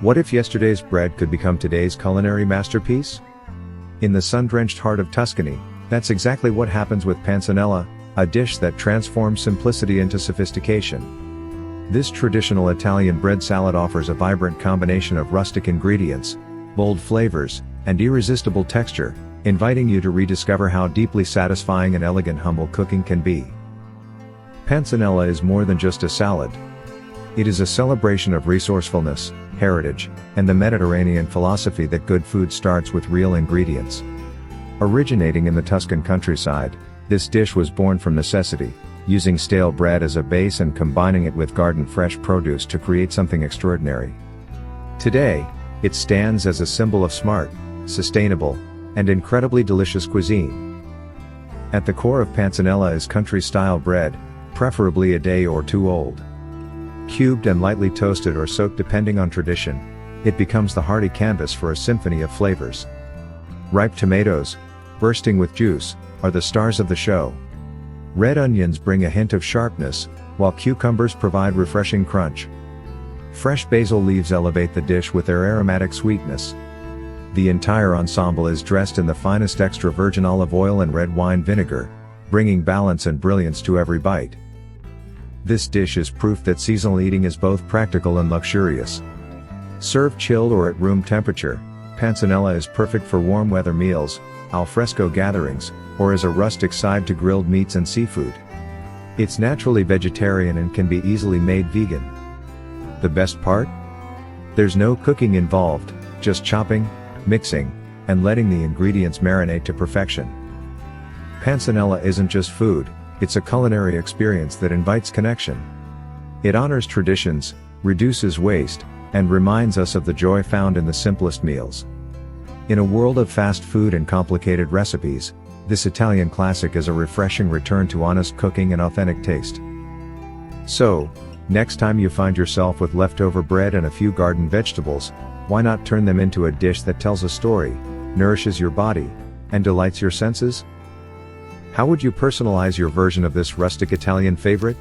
What if yesterday's bread could become today's culinary masterpiece? In the sun-drenched heart of Tuscany, that's exactly what happens with Panzanella, a dish that transforms simplicity into sophistication. This traditional Italian bread salad offers a vibrant combination of rustic ingredients, bold flavors, and irresistible texture, inviting you to rediscover how deeply satisfying and elegant humble cooking can be. Panzanella is more than just a salad. It is a celebration of resourcefulness, heritage, and the Mediterranean philosophy that good food starts with real ingredients. Originating in the Tuscan countryside, this dish was born from necessity, using stale bread as a base and combining it with garden-fresh produce to create something extraordinary. Today, it stands as a symbol of smart, sustainable, and incredibly delicious cuisine. At the core of Panzanella is country-style bread, preferably a day or two old. Cubed and lightly toasted or soaked depending on tradition, it becomes the hearty canvas for a symphony of flavors. Ripe tomatoes, bursting with juice, are the stars of the show. Red onions bring a hint of sharpness, while cucumbers provide refreshing crunch. Fresh basil leaves elevate the dish with their aromatic sweetness. The entire ensemble is dressed in the finest extra virgin olive oil and red wine vinegar, bringing balance and brilliance to every bite. This dish is proof that seasonal eating is both practical and luxurious. Served chilled or at room temperature, Panzanella is perfect for warm weather meals, al fresco gatherings, or as a rustic side to grilled meats and seafood. It's naturally vegetarian and can be easily made vegan. The best part? There's no cooking involved, just chopping, mixing, and letting the ingredients marinate to perfection. Panzanella isn't just food, it's a culinary experience that invites connection. It honors traditions, reduces waste, and reminds us of the joy found in the simplest meals. In a world of fast food and complicated recipes, this Italian classic is a refreshing return to honest cooking and authentic taste. So, next time you find yourself with leftover bread and a few garden vegetables, why not turn them into a dish that tells a story, nourishes your body, and delights your senses? How would you personalize your version of this rustic Italian favorite?